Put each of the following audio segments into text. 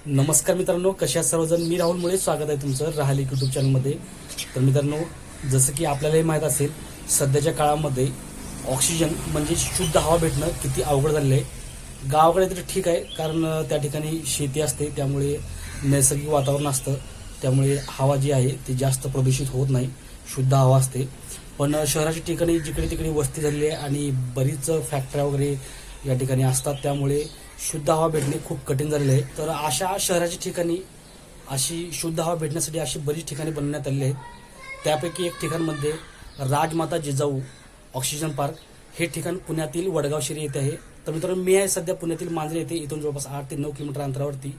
नमस्कार मित्रांनो, कशा सर्वजण. मी राहुल मुळे स्वागत आहे तुमचं राहली यूट्यूब चॅनलमध्ये. तर मित्रांनो, जसं की आपल्यालाही माहीत असेल, सध्याच्या काळामध्ये ऑक्सिजन म्हणजे शुद्ध हवा भेटणं किती अवघड झालेलं आहे. गावाकडे तर ठीक आहे, कारण त्या ठिकाणी शेती असते, त्यामुळे नैसर्गिक वातावरण असतं, त्यामुळे हवा जी आहे ती जास्त प्रदूषित होत नाही, शुद्ध हवा असते. पण शहराच्या ठिकाणी जिकडे तिकडे वस्ती झालेली आहे आणि बरीच फॅक्टऱ्या वगैरे या ठिकाणी असतात, त्यामुळे शुद्ध हवा भेटणे खूप कठीण झालेले आहे. तर अशा शहराच्या ठिकाणी अशी शुद्ध हवा भेटण्यासाठी अशी बरीच ठिकाणे बनवण्यात आलेली आहेत. त्यापैकी एक ठिकाण म्हणजे राजमाता जिजाऊ ऑक्सिजन पार्क. हे ठिकाण पुण्यातील वडगाव शिरी येथे आहे. तर मित्रांनो, मी आहे सध्या पुण्यातील मांजरे येथे. इथून जवळपास 8 ते 9 किलोमीटर अंतरावरती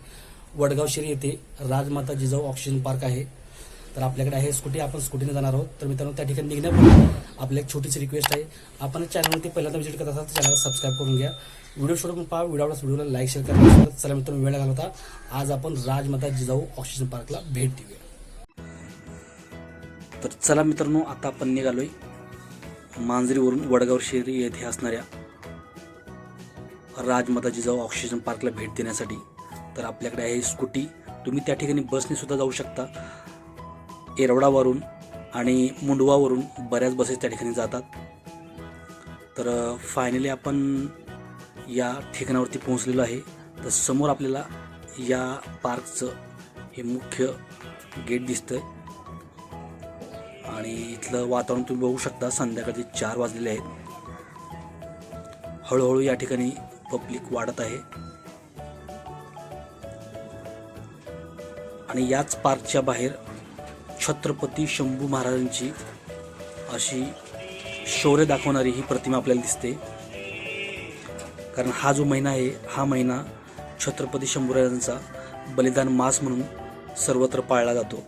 वडगाव शिरी येथे राजमाता जिजाऊ ऑक्सिजन पार्क आहे. तर आपल्याकडे आहे स्कूटी, आपण स्कूटीने जाणार आहोत. तर मित्रांनो, त्या ठिकाणी निघण्यापूर्वी आपली एक छोटीशी रिक्वेस्ट आहे, आपण चॅनलवरती पहिल्यांदा व्हिजिट करत असाल तर चॅनल सबस्क्राईब करून घ्या. व्हिडिओ सोडून पहा, व्हिडिओला लाईक शेअर करा. चला मित्रांनो, वेळ घालवता आज आपण राजमाता जिजाऊ ऑक्सिजन पार्कला भेट देऊया. तर चला मित्रांनो, आता आपण निघालोय मांजरीवरून वडगाव शिरी येथे असणाऱ्या राजमाता जिजाऊ ऑक्सिजन पार्कला भेट देण्यासाठी. तर आपल्याकडे आहे स्कूटी, तुम्ही त्या ठिकाणी बसने सुद्धा जाऊ शकता. येरवडावरून आणि मुंडवावरून बऱ्याच बसेस त्या ठिकाणी जातात. तर फायनली आपण या ठिकाणावरती पोहोचलेलो आहे. तर समोर आपल्याला या पार्कचं हे मुख्य गेट दिसतंय आणि इथलं वातावरण तुम्ही बघू शकता. संध्याकाळचे 4 वाजलेले आहेत. हळूहळू या ठिकाणी पब्लिक वाढत आहे आणि याच पार्कच्या बाहेर छत्रपती शंभू महाराजांची अशी शौर्य दाखवणारी ही प्रतिमा आपल्याला दिसते. कारण हा जो महिना आहे, हा महिना छत्रपती शंभू महाराजांचा बलिदान मास म्हणून सर्वत्र पाळला जातो.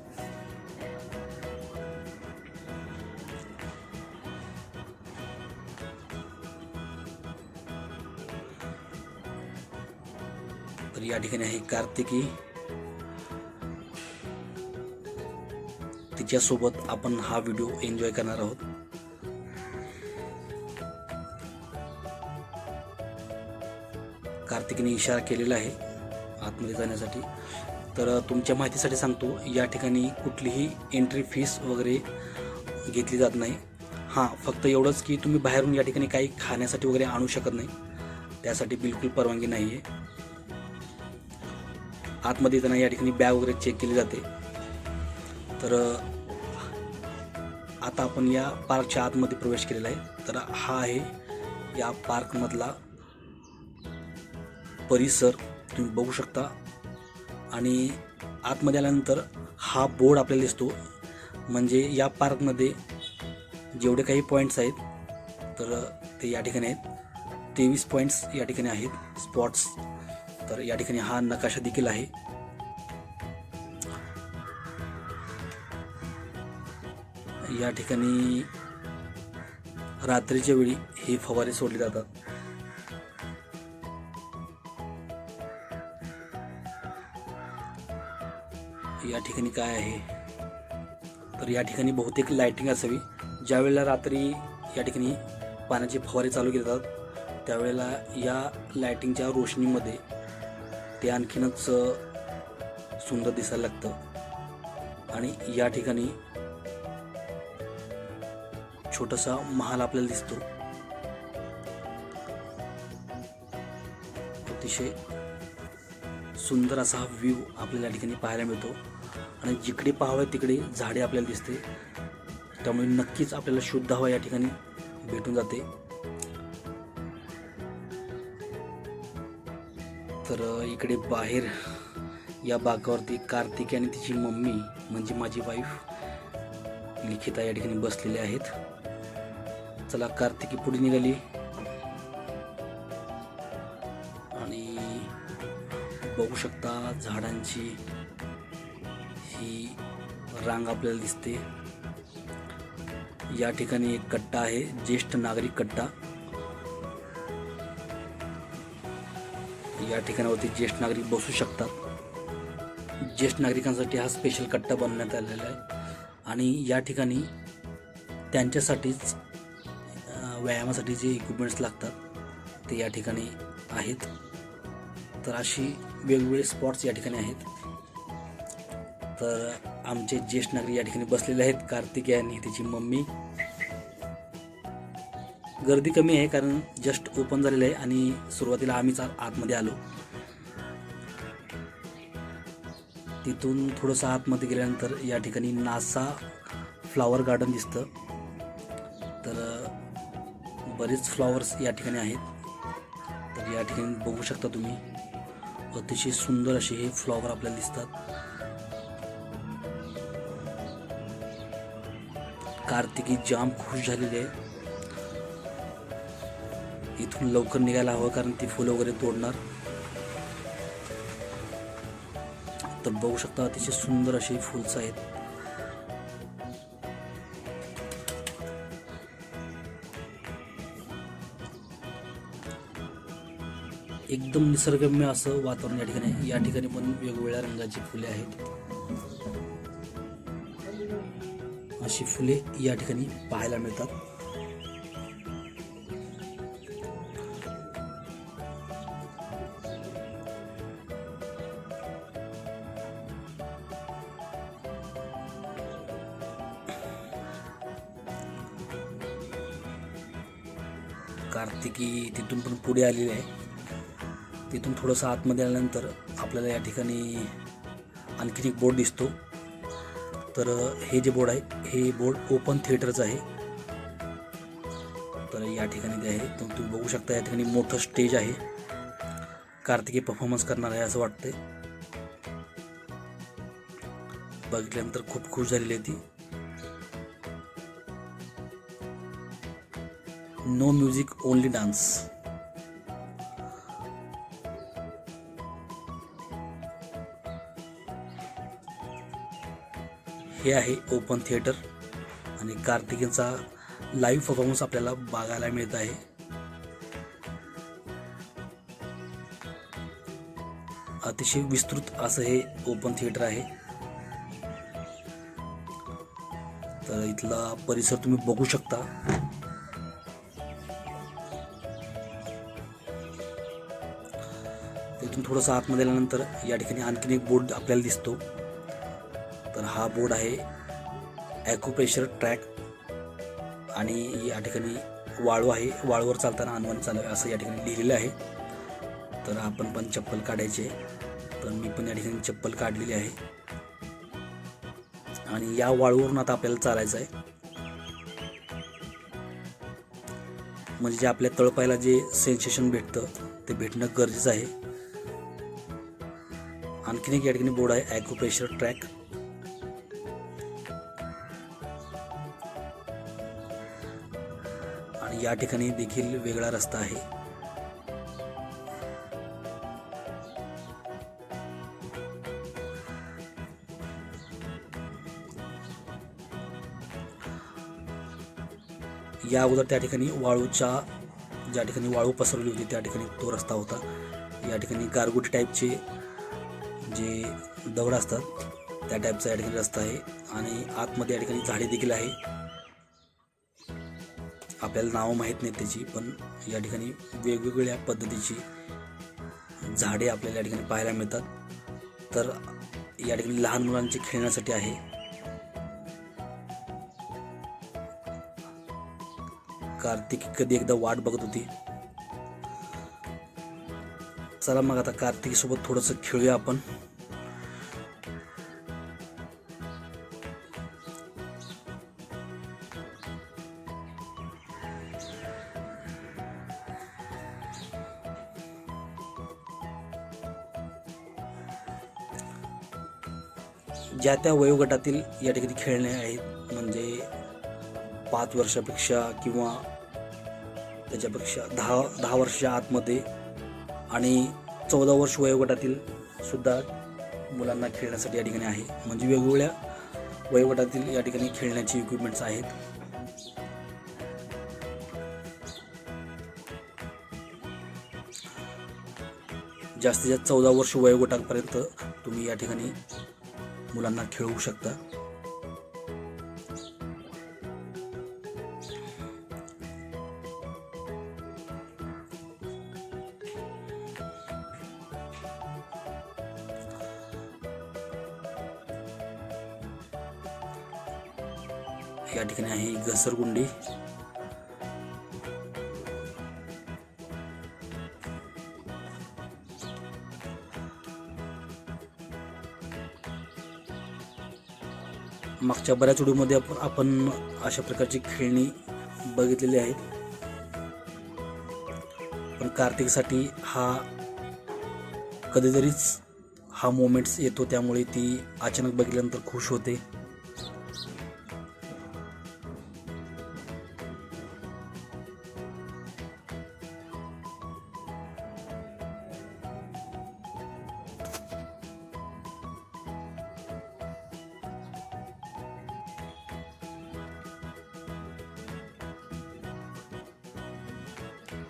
तर या ठिकाणी आहे कार्तिकी, तिच्यासोबत आपण हा व्हिडिओ एन्जॉय करणार आहोत. कार्तिकीने इशारा केलेला आहे आतमध्ये जाण्यासाठी. तर तुमच्या माहितीसाठी सांगतो, या ठिकाणी कुठलीही एंट्री फीस वगैरे घेतली जात नाही. हां, फक्त एवढंच की तुम्ही बाहेरून या ठिकाणी काही खाण्यासाठी वगैरे आणू शकत नाही, त्यासाठी बिलकुल परवानगी नाही आहे. आतमध्ये येताना या ठिकाणी बॅग वगैरे चेक केली जाते. तर आता आपण या पार्कच्या आतमध्ये प्रवेश केलेला आहे. तर हा आहे या पार्कमधला परिसर, तुम्ही बघू शकता. आणि आतमध्ये आल्यानंतर हा बोर्ड आपल्याला दिसतो, म्हणजे या पार्कमध्ये जेवढे काही पॉईंट्स आहेत तर ते या ठिकाणी आहेत. 23 पॉईंट्स या ठिकाणी आहेत, स्पॉट्स. तर या ठिकाणी हा नकाशा देखील आहे. या ठिकाणी रात्रीच्या वेळी हे फवारे सोडले जातात. या ठिकाणी काय आहे, तर या ठिकाणी बहुतेक लाइटिंग असावी. ज्या वेळेला रात्री या ठिकाणी पाण्याचे फवारे चालू केले जातात, त्यावेळेला या लाइटिंगच्या रोशनीमध्ये ते आणखीनच सुंदर दिसायला लागतं. आणि या ठिकाणी छोटासा महाल आपल्याला दिसतो. अतिशय सुंदर असा हा व्ह्यू आपल्याला या ठिकाणी पाहायला मिळतो. आणि जिकडे पाहावे तिकडे झाडे आपल्याला दिसते, त्यामुळे नक्कीच आपल्याला शुद्ध हवा या ठिकाणी भेटून जाते. तर इकडे बाहेर या बागावरती कार्तिकी आणि तिची मम्मी म्हणजे माझी वाईफ लिखिता या ठिकाणी बसलेले आहेत. चला, कार्तिकी पुढे निघाली आणि बघू शकता झाडांची ही रांग आपल्याला दिसते. या ठिकाणी एक कट्टा आहे, ज्येष्ठ नागरिक कट्टा. या ठिकाणावरती ज्येष्ठ नागरिक बसू शकतात. ज्येष्ठ नागरिकांसाठी हा स्पेशल कट्टा बनवण्यात आलेला आहे. आणि या ठिकाणी त्यांच्यासाठीच व्यायामासाठी जे इक्विपमेंट्स लागतात ते या ठिकाणी आहेत. तर अशी वेगवेगळे स्पॉट्स या ठिकाणी आहेत. तर आमचे ज्येष्ठ नागरिक या ठिकाणी बसलेले आहेत. कार्तिक आणि त्याची मम्मी. गर्दी कमी आहे कारण जस्ट ओपन झालेलं आहे आणि सुरुवातीला आम्हीच आतमध्ये आलो. तिथून थोडंसं आतमध्ये गेल्यानंतर या ठिकाणी नासा फ्लावर गार्डन दिसतं. तर बरेच फ्लॉवर्स या ठिकाणी आहेत. तर या ठिकाणी बघू शकता तुम्ही, अतिशय सुंदर असे हे फ्लॉवर आपल्याला दिसतात. कार्तिकी जाम खुश झालेली आहे. इथून लवकर निघायला हवं कारण ती फुलं वगैरे तोडणार. तर बघू शकता अतिशय सुंदर अशी फुलचं आहेत. एकदम निसर्गरम्य असं वातावरण या ठिकाणी आहे. या ठिकाणी पण वेगवेगळ्या रंगाची फुले आहेत. अशी फुले या ठिकाणी पाहायला मिळतात. कार्तिकी तिथून पण पुढे आलेली आहे. तिथून थोडंसं आतमध्ये आल्यानंतर आपल्याला या ठिकाणी आणखीन एक बोर्ड दिसतो. तर हे जे बोर्ड आहे हे बोर्ड ओपन थिएटरचं आहे. तर या ठिकाणी ते आहे. तर तुम्ही बघू शकता या ठिकाणी मोठं स्टेज आहे. कार्तिकी परफॉर्मन्स करणार आहे असं वाटतंय. बघितल्यानंतर खूप खुश झालेली आहे ती. No music only dance. हे आहे ओपन थिएटर आणि कार्तिकीचा लाईव्ह परफॉर्मन्स आपल्याला बघायला मिळत आहे. अतिशय विस्तृत असं हे ओपन थिएटर आहे. तर इथला परिसर तुम्ही बघू शकता. तिथून थोडंसं आतमध्ये आल्यानंतर या ठिकाणी आणखीन एक बोर्ड आपल्याला दिसतो. तर हा बोर्ड आहे ॲक्युप्रेशर ट्रॅक आणि या ठिकाणी वाळू आहे. वाळूवर चालताना अनवाणी चालावे असं या ठिकाणी लिहिलेलं आहे. तर आपण पण चप्पल काढायची आहे. तर मी पण या ठिकाणी चप्पल काढलेली आहे आणि या वाळूवरून आता आपल्याला चालायचं आहे. म्हणजे जे आपल्या तळपायाला जे सेन्सेशन भेटतं ते भेटणं गरजेचं आहे. आणखीन एक या ठिकाणी बोर्ड आहे ॲक्युप्रेशर ट्रॅक. आणि या ठिकाणी देखील वेगळा रस्ता आहे. या अगोदर त्या ठिकाणी ज्या ठिकाणी वाळू पसरवली होती त्या ठिकाणी तो रस्ता होता. या ठिकाणी गारगोटी टाईपचे जे दगड असतात त्या टाईपचा या ठिकाणी रस्ता आहे आणि आतमध्ये या ठिकाणी झाडे देखील आहे. आपल्याला नावं माहीत नाही त्याची, पण या ठिकाणी वेगवेगळ्या पद्धतीची झाडे आपल्याला या ठिकाणी पाहायला मिळतात. तर या ठिकाणी लहान मुलांचे खेळण्यासाठी आहे. कार्तिक कधी एकदा वाट बघत होती. चला मग आता कार्तिक सोबत थोडंसं खेळूया आपण. ज्या त्या वयोगटातील या ठिकाणी खेळणे आहेत. म्हणजे 5 वर्षापेक्षा किंवा त्याच्यापेक्षा 10 वर्षाच्या आतमध्ये आणि 14 वर्ष वयोगटातील सुद्धा मुलांना खेळण्यासाठी या ठिकाणी आहे. म्हणजे वेगवेगळ्या वयोगटातील या ठिकाणी खेळण्याचे इक्विपमेंट्स आहेत. जास्तीत जास्त 14 वर्ष वयोगटापर्यंत तुम्ही या ठिकाणी मुलांना खेळवू शकता. या ठिकाणी आहे घसरगुंडी. मागच्या बऱ्याच व्हिडिओमध्ये आपण अशा प्रकारची खेळणी बघितलेली आहेत, पण कार्तिकसाठी हा कधीतरीच हा मोमेंट्स येतो, त्यामुळे ती अचानक बघितल्यानंतर खुश होते.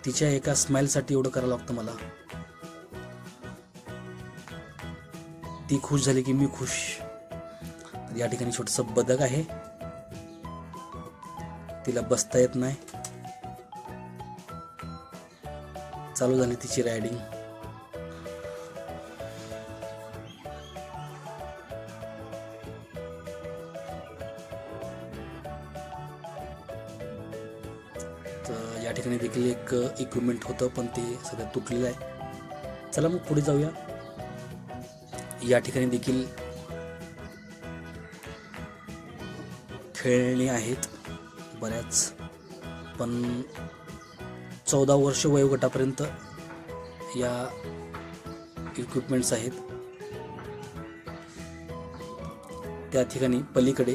तिच्या एका स्माइलसाठी एवढं करावं लागतं मला. ती खुश झाली की मी खुश. या ठिकाणी छोटंसं बदक आहे, तिला बसता येत नाही. चालू झाली तिची रायडिंग. तर या ठिकाणी देखील एक इक्विपमेंट होतं, पण ते सध्या तुटलेलं आहे. चला मग पुढे जाऊया. या ठिकाणी देखील खेळणी आहेत बऱ्याच, पण 14 वर्ष वयोगटापर्यंत या इक्विपमेंट्स आहेत. त्या ठिकाणी पलीकडे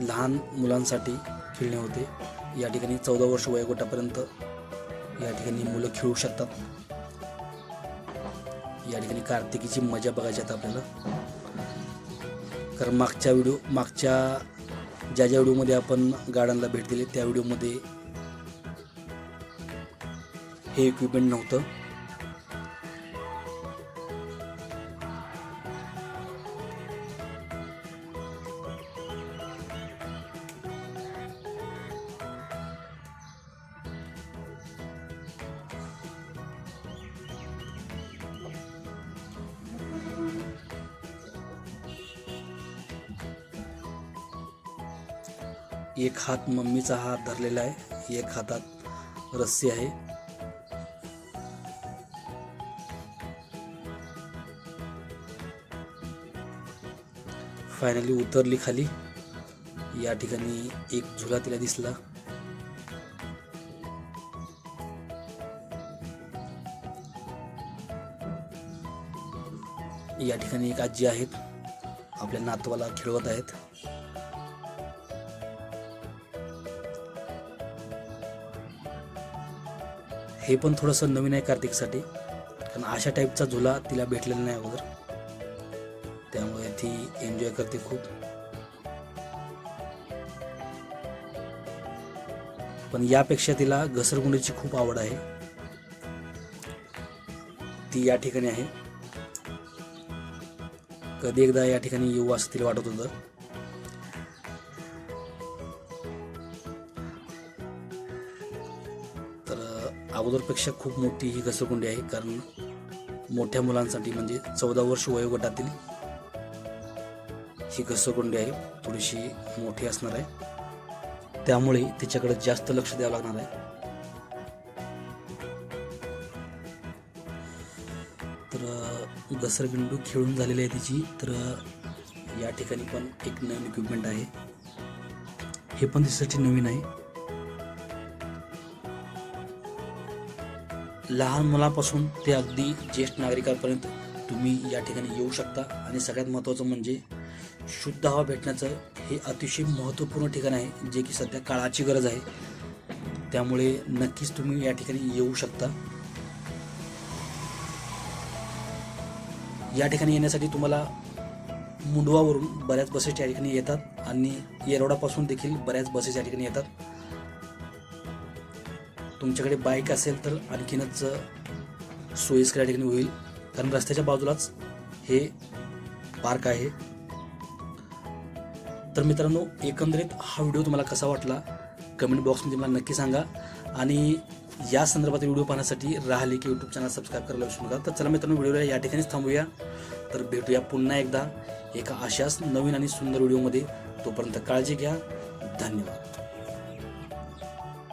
लहान मुलांसाठी खेळणे होते. या ठिकाणी 14 वर्ष वयोगटापर्यंत या ठिकाणी मुलं खेळू शकतात. या ठिकाणी कार्तिकीची मजा बघायची आहे आपल्याला, कारण मागच्या ज्या व्हिडिओमध्ये आपण गार्डनला भेट दिली त्या व्हिडिओमध्ये हे इक्विपमेंट नव्हतं. एक हात मम्मीचा हात धरलेला आहे, एक हातात रस्सी आहे. फायनली उतरली खाली. या ठिकाणी एक झुला तिला दिसला. या ठिकाणी एक आजी आहेत, आपल्या नातवाला खेळवत आहेत. हे पण थोडंसं नवीन आहे कार्तिकसाठी, कारण अशा टाईपचा झुला तिला भेटलेला नाही अगोदर, त्यामुळे ती एन्जॉय करते खूप. पण यापेक्षा तिला घसरगुंडीची खूप आवड आहे. ती या ठिकाणी आहे. कधी एकदा या ठिकाणी येऊ असं तिला वाटत होतं. अगोदरपेक्षा खूप मोठी ही घसरगुंडी आहे, कारण मोठ्या मुलांसाठी म्हणजे 14 वर्ष वयोगटातील ही घसरगुंडी आहे. थोडीशी मोठी असणार आहे, त्यामुळे तिच्याकडे जास्त लक्ष द्यावं लागणार आहे. तर घसरगुंडी खेळून झालेली आहे तिची. तर या ठिकाणी पण एक नवीन इक्विपमेंट आहे, हे पण तिच्यासाठी नवीन आहे. लहान मुलांपासून ते अगदी ज्येष्ठ नागरिकांपर्यंत तुम्ही या ठिकाणी येऊ शकता. आणि सगळ्यात महत्त्वाचं म्हणजे शुद्ध हवा भेटण्याचं हे अतिशय महत्त्वपूर्ण ठिकाण आहे, जे की सध्या काळाची गरज आहे. त्यामुळे नक्कीच तुम्ही या ठिकाणी येऊ शकता. या ठिकाणी येण्यासाठी तुम्हाला मुंडवावरून बऱ्याच बसेस या ठिकाणी येतात आणि येरवडापासून देखील बऱ्याच बसेस या ठिकाणी येतात. तुमच्याकडे बाईक असेल तर आणखीनच सोयीस्कर या ठिकाणी होईल, कारण रस्त्याच्या बाजूलाच हे पार्क आहे. तर मित्रांनो, एकंदरीत हा व्हिडिओ तुम्हाला कसा वाटला कमेंट बॉक्समध्ये मला नक्की सांगा. आणि या संदर्भातील व्हिडिओ पाहण्यासाठी राहले की यूट्यूब चॅनल सबस्क्राईब करायला विसरू नका. तर चला मित्रांनो, व्हिडिओला या ठिकाणीच थांबूया. तर भेटूया पुन्हा एकदा एका अशाच नवीन आणि सुंदर व्हिडिओमध्ये. तोपर्यंत काळजी घ्या. धन्यवाद.